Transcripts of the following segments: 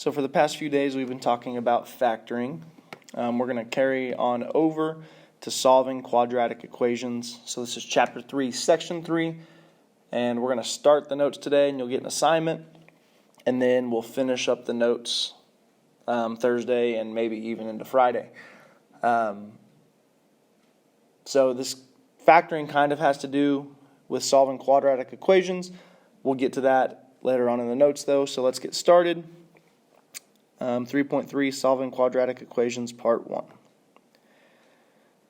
So for the past few days, we've been talking about factoring. We're going to carry on over to solving quadratic equations. So this is Chapter 3, Section 3, and we're going to start the notes today, and you'll get an assignment, and then we'll finish up the notes Thursday and maybe even into Friday. So this factoring kind of has to do with solving quadratic equations. We'll get to that later on in the notes, though, so let's get started. 3.3, Solving Quadratic Equations, Part 1.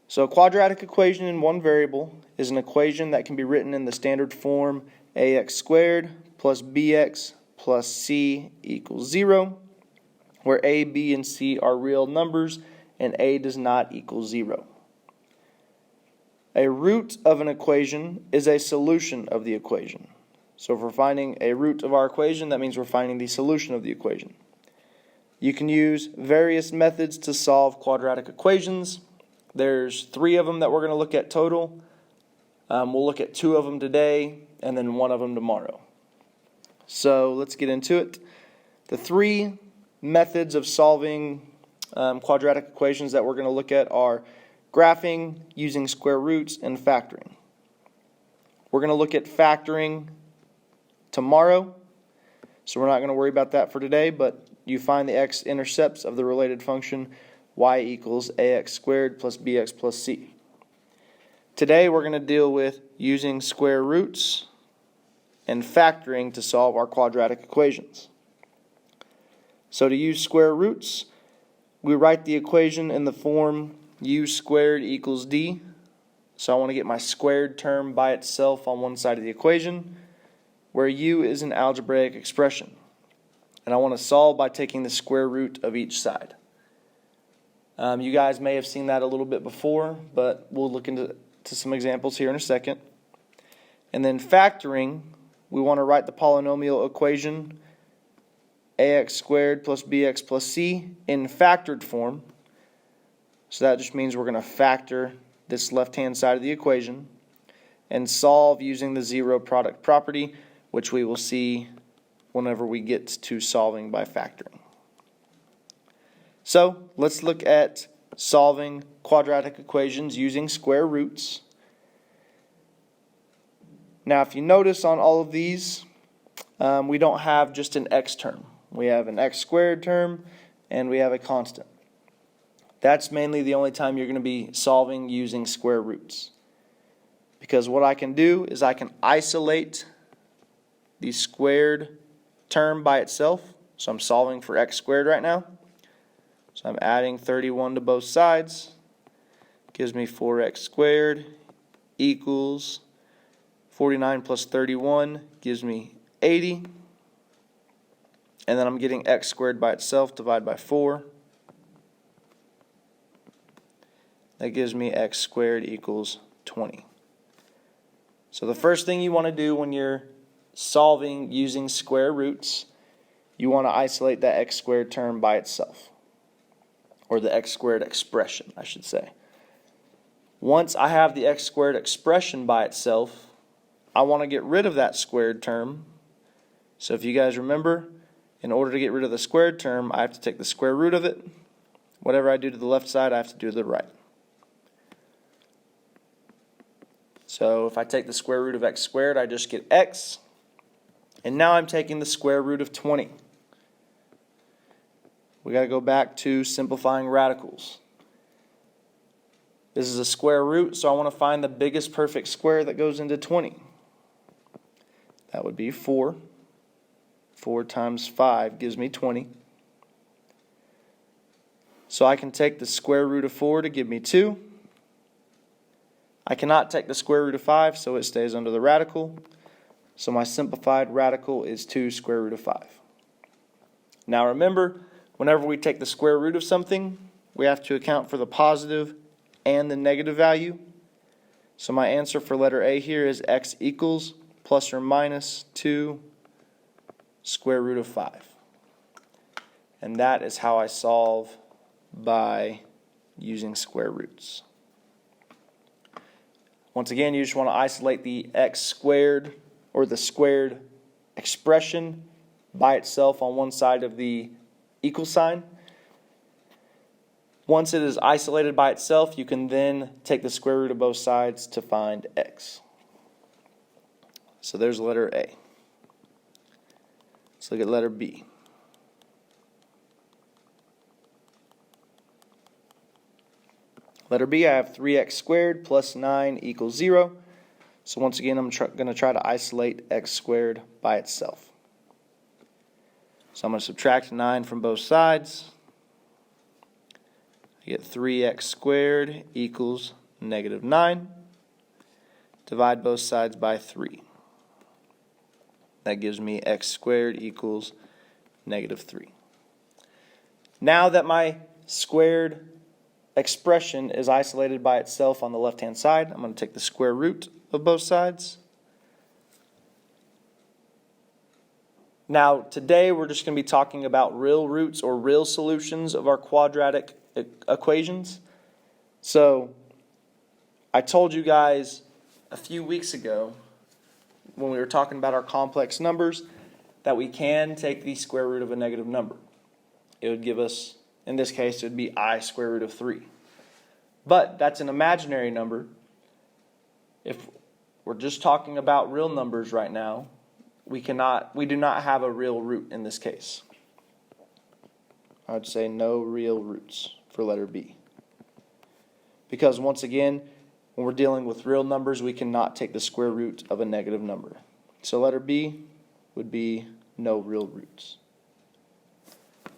So a quadratic equation in one variable is an equation that can be written in the standard form ax squared plus bx plus c equals 0, where a, b, and c are real numbers and a does not equal 0. A root of an equation is a solution of the equation. So if we're finding a root of our equation, that means we're finding the solution of the equation. You can use various methods to solve quadratic equations. There's 3 of them that we're going to look at total. We'll look at 2 of them today and then 1 of them tomorrow. So let's get into it. The 3 methods of solving quadratic equations that we're going to look at are graphing, using square roots, and factoring. We're going to look at factoring tomorrow, so we're not going to worry about that for today, but you find the x-intercepts of the related function y equals ax squared plus bx plus c. Today we're going to deal with using square roots and factoring to solve our quadratic equations. So to use square roots, we write the equation in the form u squared equals d. So I want to get my squared term by itself on one side of the equation, where u is an algebraic expression. And I want to solve by taking the square root of each side. You guys may have seen that a little bit before, but we'll look into some examples here in a second. And then factoring, we want to write the polynomial equation ax squared plus bx plus c in factored form. So that just means we're going to factor this left-hand side of the equation and solve using the zero product property, which we will see whenever we get to solving by factoring. So let's look at solving quadratic equations using square roots. Now if you notice on all of these, we don't have just an x term. We have an x squared term and we have a constant. That's mainly the only time you're going to be solving using square roots. Because what I can do is I can isolate the squared term by itself. So I'm solving for x squared right now. So I'm adding 31 to both sides. Gives me 4x squared equals 49 plus 31 gives me 80. And then I'm getting x squared by itself, divide by 4. That gives me x squared equals 20. So the first thing you want to do when you're solving using square roots, you want to isolate that x squared term by itself, or the x squared expression, I should say. Once I have the x squared expression by itself, I want to get rid of that squared term. So if you guys remember, in order to get rid of the squared term, I have to take the square root of it. Whatever I do to the left side, I have to do to the right. So if I take the square root of x squared, I just get x. And now I'm taking the square root of 20. We got to go back to simplifying radicals. This is a square root, so I want to find the biggest perfect square that goes into 20. That would be 4. 4 times 5 gives me 20. So I can take the square root of 4 to give me 2. I cannot take the square root of 5, so it stays under the radical. So my simplified radical is 2 square root of 5. Now remember, whenever we take the square root of something, we have to account for the positive and the negative value. So my answer for letter A here is x equals plus or minus 2 square root of 5. And that is how I solve by using square roots. Once again, you just want to isolate the x squared or the squared expression by itself on one side of the equal sign. Once it is isolated by itself, you can then take the square root of both sides to find x. So there's letter A. Let's look at letter B. Letter B, I have 3x squared plus 9 equals 0. So once again, I'm going to try to isolate x squared by itself. So I'm going to subtract 9 from both sides. I get 3x squared equals negative 9. Divide both sides by 3. That gives me x squared equals negative 3. Now that my squared expression is isolated by itself on the left-hand side, I'm going to take the square root of both sides. Now, today we're just going to be talking about real roots or real solutions of our quadratic equations. So, I told you guys a few weeks ago when we were talking about our complex numbers that we can take the square root of a negative number. It would give us, in this case, it would be I square root of 3. But that's an imaginary number. If we're just talking about real numbers right now, we do not have a real root in this case. I would say no real roots for letter B. Because once again, when we're dealing with real numbers, we cannot take the square root of a negative number. So letter B would be no real roots.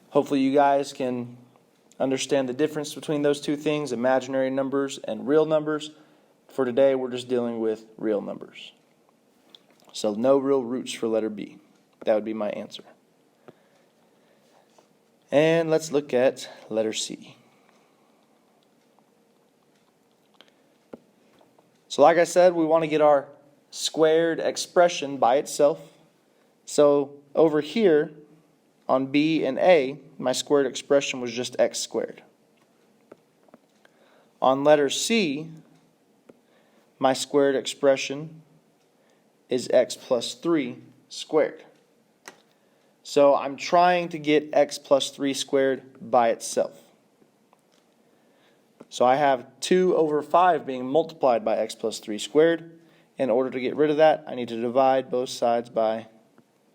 Hopefully you guys can understand the difference between those two things, imaginary numbers and real numbers. For today, we're just dealing with real numbers. So no real roots for letter B. That would be my answer. And let's look at letter C. So like I said, we want to get our squared expression by itself. So over here on B and A, my squared expression was just x squared. On letter C, my squared expression is x plus 3 squared. So I'm trying to get x plus 3 squared by itself. So I have 2 over 5 being multiplied by x plus 3 squared. In order to get rid of that, I need to divide both sides by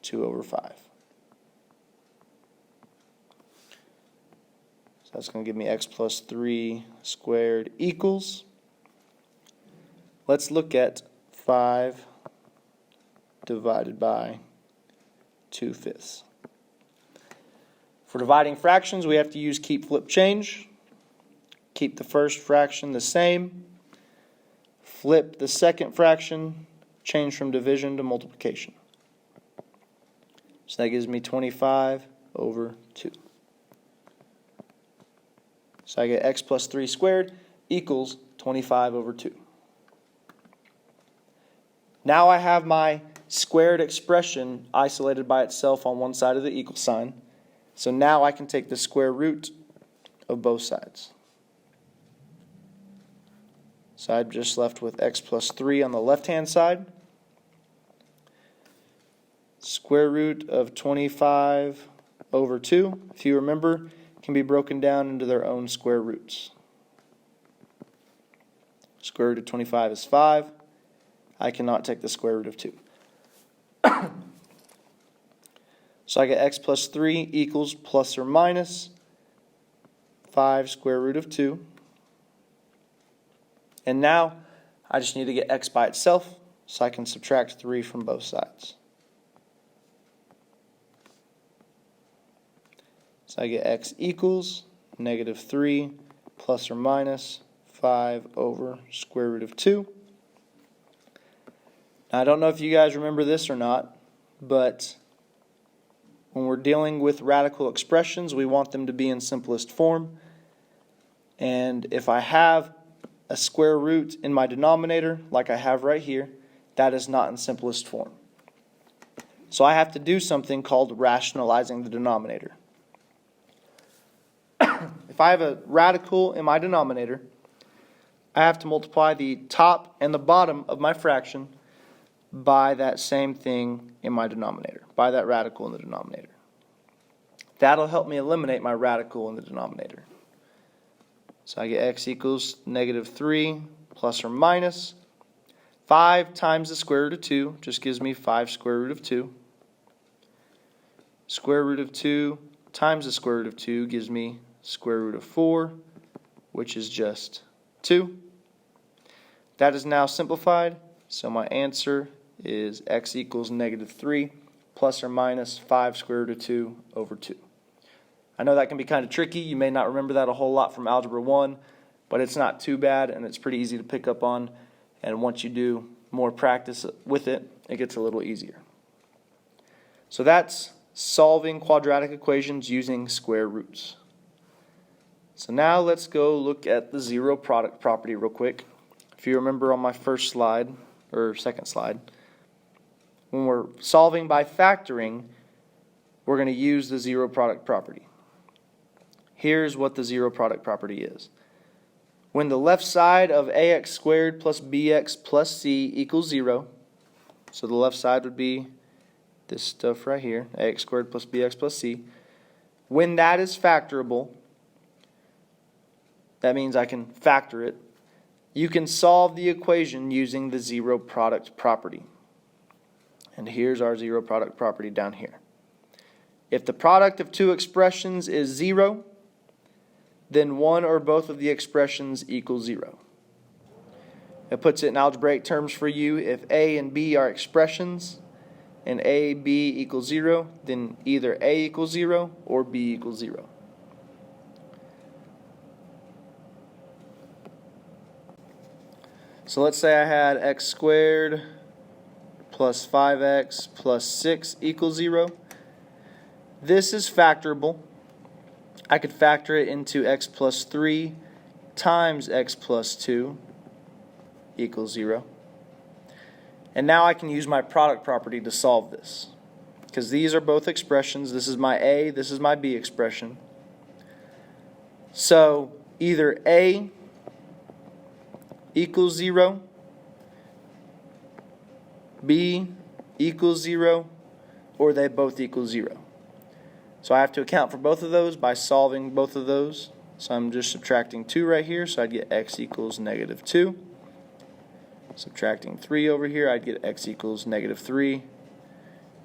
2 over 5. So that's going to give me x plus 3 squared equals. Let's look at 5 divided by 2/5. For dividing fractions, we have to use keep, flip, change. Keep the first fraction the same. Flip the second fraction. Change from division to multiplication. So that gives me 25 over 2. So I get x plus 3 squared equals 25 over 2. Now I have my squared expression isolated by itself on one side of the equal sign. So now I can take the square root of both sides. So I'm just left with x plus 3 on the left-hand side. Square root of 25 over 2, if you remember, can be broken down into their own square roots. Square root of 25 is 5. I cannot take the square root of 2. So I get x plus 3 equals plus or minus 5 square root of 2. And now I just need to get x by itself, so I can subtract 3 from both sides. So I get x equals negative 3 plus or minus 5 over square root of 2. Now, I don't know if you guys remember this or not, but when we're dealing with radical expressions, we want them to be in simplest form. And if I have a square root in my denominator, like I have right here, that is not in simplest form. So I have to do something called rationalizing the denominator. If I have a radical in my denominator, I have to multiply the top and the bottom of my fraction by that same thing in my denominator, by that radical in the denominator. That'll help me eliminate my radical in the denominator. So I get x equals -3 plus or minus 5 times the square root of 2, just gives me 5 square root of 2. Square root of 2 times the square root of 2 gives me square root of 4, which is just 2. That is now simplified, so my answer is x equals -3 plus or minus 5 square root of 2 over 2. I know that can be kind of tricky. You may not remember that a whole lot from Algebra 1, but it's not too bad, and it's pretty easy to pick up on. And once you do more practice with it, it gets a little easier. So that's solving quadratic equations using square roots. So now let's go look at the zero product property real quick. If you remember on my first slide, or second slide, when we're solving by factoring, we're going to use the zero product property. Here's what the zero product property is. When the left side of ax squared plus bx plus c equals 0, so the left side would be this stuff right here, ax squared plus bx plus c. When that is factorable, that means I can factor it. You can solve the equation using the zero product property. And here's our zero product property down here. If the product of two expressions is 0, then one or both of the expressions equals 0. It puts it in algebraic terms for you. If a and b are expressions and a, b equals 0, then either a equals 0 or b equals 0. So let's say I had x squared plus 5x plus 6 equals 0. This is factorable. I could factor it into x plus 3 times x plus 2 equals 0. And now I can use my product property to solve this. Because these are both expressions. This is my a, this is my b expression. So either a equals 0, b equals 0, or they both equal 0. So I have to account for both of those by solving both of those. So I'm just subtracting 2 right here, so I'd get x equals -2. Subtracting 3 over here, I'd get x equals -3.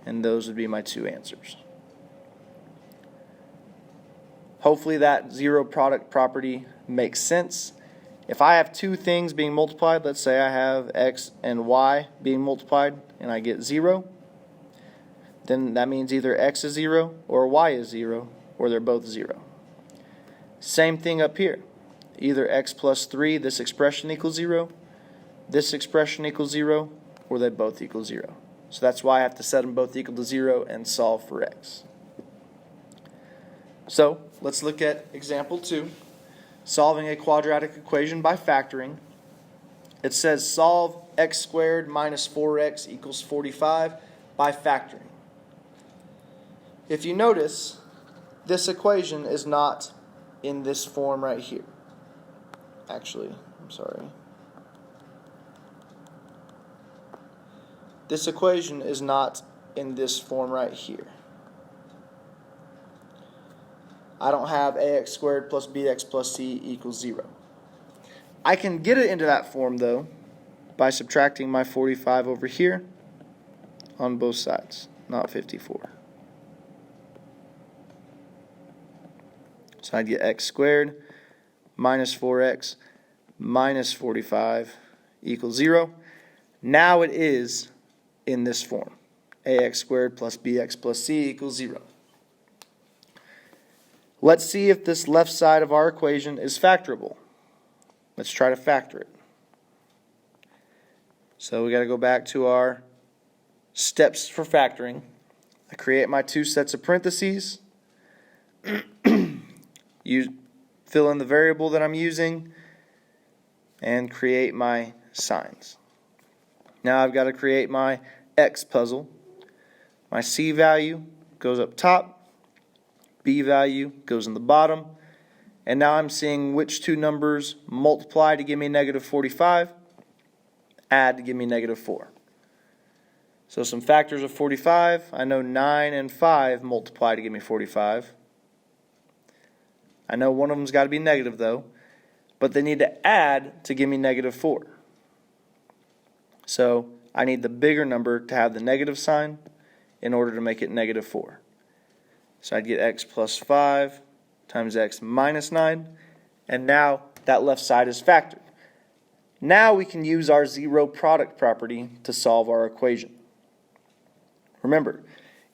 And those would be my two answers. Hopefully that zero product property makes sense. If I have two things being multiplied, let's say I have x and y being multiplied and I get 0, then that means either x is 0 or y is 0, or they're both 0. Same thing up here. Either x plus 3, this expression equals 0, this expression equals 0, or they both equal 0. So that's why I have to set them both equal to 0 and solve for x. So let's look at example 2. Solving a quadratic equation by factoring. It says solve x squared minus 4x equals 45 by factoring. If you notice, this equation is not in this form right here. Actually, I'm sorry. This equation is not in this form right here. I don't have ax squared plus bx plus c equals 0. I can get it into that form, though, by subtracting my 45 over here on both sides, not 54. So I'd get x squared minus 4x minus 45 equals 0. Now it is in this form. Ax squared plus bx plus c equals 0. Let's see if this left side of our equation is factorable. Let's try to factor it. So we got to go back to our steps for factoring. I create my two sets of parentheses. Fill in the variable that I'm using and create my signs. Now I've got to create my x puzzle. My c value goes up top, b value goes in the bottom, and now I'm seeing which two numbers multiply to give me -45, add to give me -4. So some factors of 45, I know 9 and 5 multiply to give me 45. I know one of them's got to be negative though, but they need to add to give me negative 4. So I need the bigger number to have the negative sign in order to make it negative 4. So I'd get x plus 5 times x minus 9, and now that left side is factored. Now we can use our zero product property to solve our equation. Remember,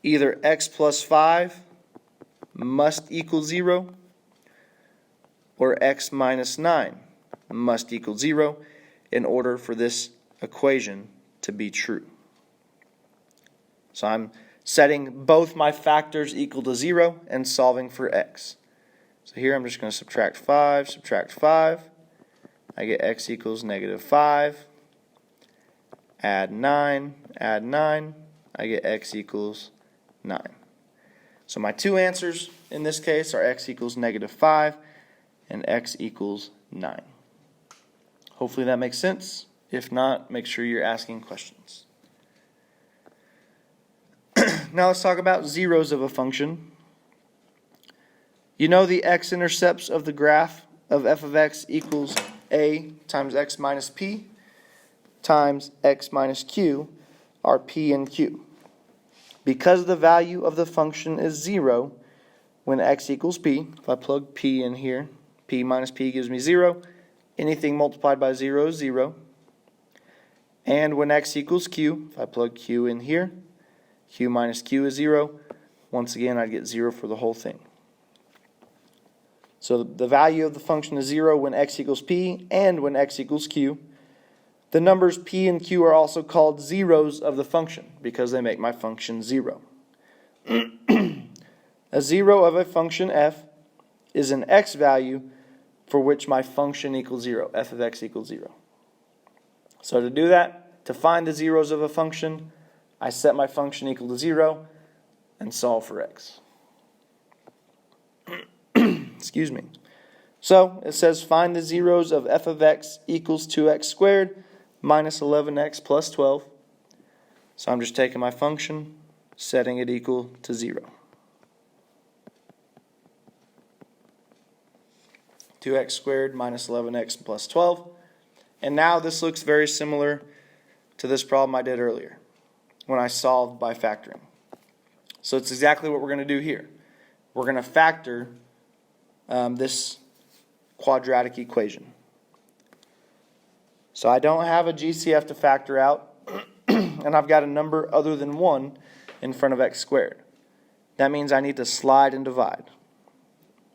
either x plus 5 must equal 0, or x minus 9 must equal 0 in order for this equation to be true. So I'm setting both my factors equal to 0 and solving for x. So here I'm just going to subtract 5. I get x equals negative 5. Add 9. I get x equals 9. So my two answers in this case are x equals negative 5 and x equals 9. Hopefully that makes sense. If not, make sure you're asking questions. Now let's talk about zeros of a function. You know the x-intercepts of the graph of f of x equals a times x minus p times x minus q are p and q. Because the value of the function is 0 when x equals p, if I plug p in here, p minus p gives me 0. Anything multiplied by 0 is 0. And when x equals q, if I plug q in here, q minus q is 0. Once again, I'd get 0 for the whole thing. So the value of the function is 0 when x equals p and when x equals q. The numbers p and q are also called zeros of the function because they make my function 0. A zero of a function f is an x value for which my function equals 0, f of x equals 0. So to do that, to find the zeros of a function, I set my function equal to 0 and solve for x. Excuse me. So it says find the zeros of f of x equals 2x squared minus 11x plus 12. So I'm just taking my function, setting it equal to 0. 2x squared minus 11x plus 12. And now this looks very similar to this problem I did earlier when I solved by factoring. So it's exactly what we're going to do here. We're going to factor this quadratic equation. So I don't have a GCF to factor out, and I've got a number other than 1 in front of x squared. That means I need to slide and divide.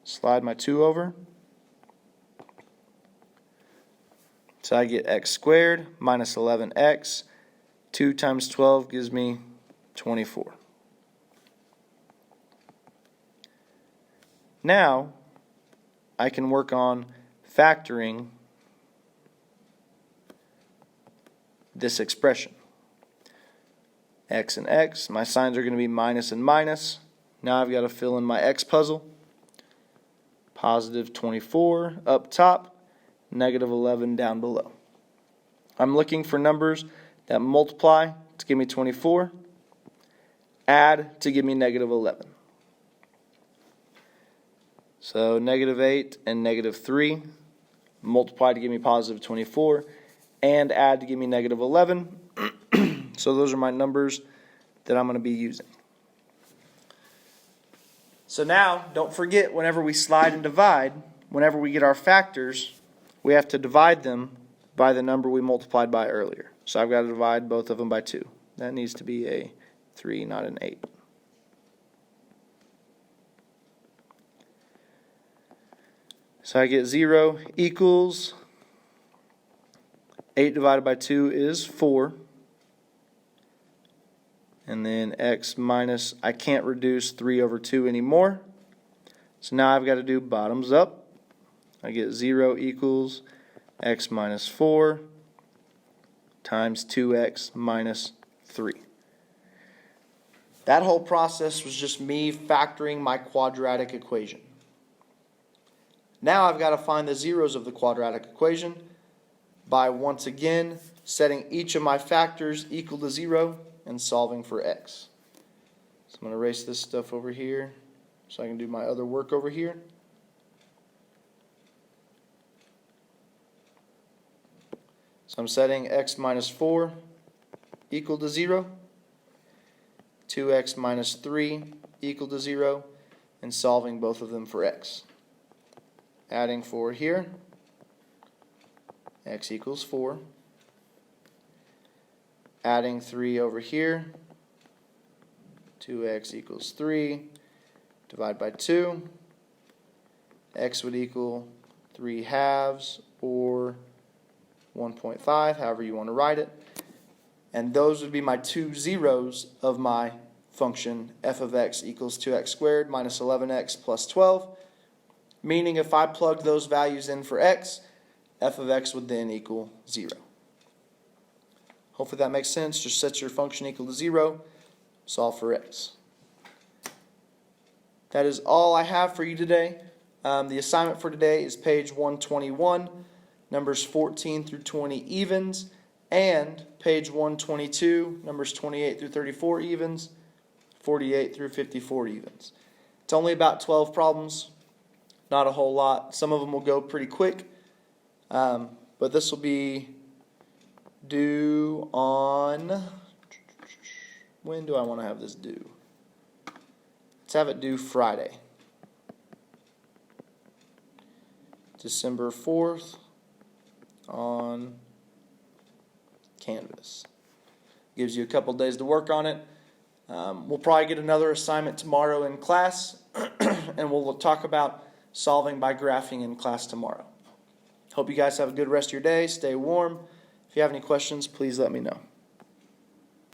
Slide my 2 over. So I get x squared minus 11x. 2 times 12 gives me 24. Now I can work on factoring this expression. X and x, my signs are going to be minus and minus. Now I've got to fill in my x puzzle. Positive 24 up top, negative 11 down below. I'm looking for numbers that multiply to give me 24, add to give me negative 11. So negative 8 and negative 3 multiply to give me positive 24 and add to give me negative 11. So those are my numbers that I'm going to be using. So now, don't forget, whenever we slide and divide, whenever we get our factors, we have to divide them by the number we multiplied by earlier. So I've got to divide both of them by 2. That needs to be a 3, not an 8. So I get 0 equals 8 divided by 2 is 4. And then x minus, I can't reduce 3 over 2 anymore. So now I've got to do bottoms up. I get 0 equals x minus 4 times 2x minus 3. That whole process was just me factoring my quadratic equation. Now I've got to find the zeros of the quadratic equation by once again setting each of my factors equal to 0 and solving for x. So I'm going to erase this stuff over here so I can do my other work over here. So I'm setting x minus 4 equal to 0, 2x minus 3 equal to 0, and solving both of them for x. Adding 4 here, x equals 4. Adding 3 over here, 2x equals 3. Divide by 2, x would equal 3 halves, or 1.5, however you want to write it. And those would be my two zeros of my function f of x equals 2x squared minus 11x plus 12, meaning if I plugged those values in for x, f of x would then equal 0. Hopefully that makes sense. Just set your function equal to 0, solve for x. That is all I have for you today. The assignment for today is page 121, numbers 14 through 20 evens, and page 122, numbers 28 through 34 evens, 48 through 54 evens. It's only about 12 problems, not a whole lot. Some of them will go pretty quick, but this will be due on, when do I want to have this due? Let's have it due Friday, December 4th on Canvas. Gives you a couple days to work on it. We'll probably get another assignment tomorrow in class, and we'll talk about solving by graphing in class tomorrow. Hope you guys have a good rest of your day. Stay warm. If you have any questions, please let me know.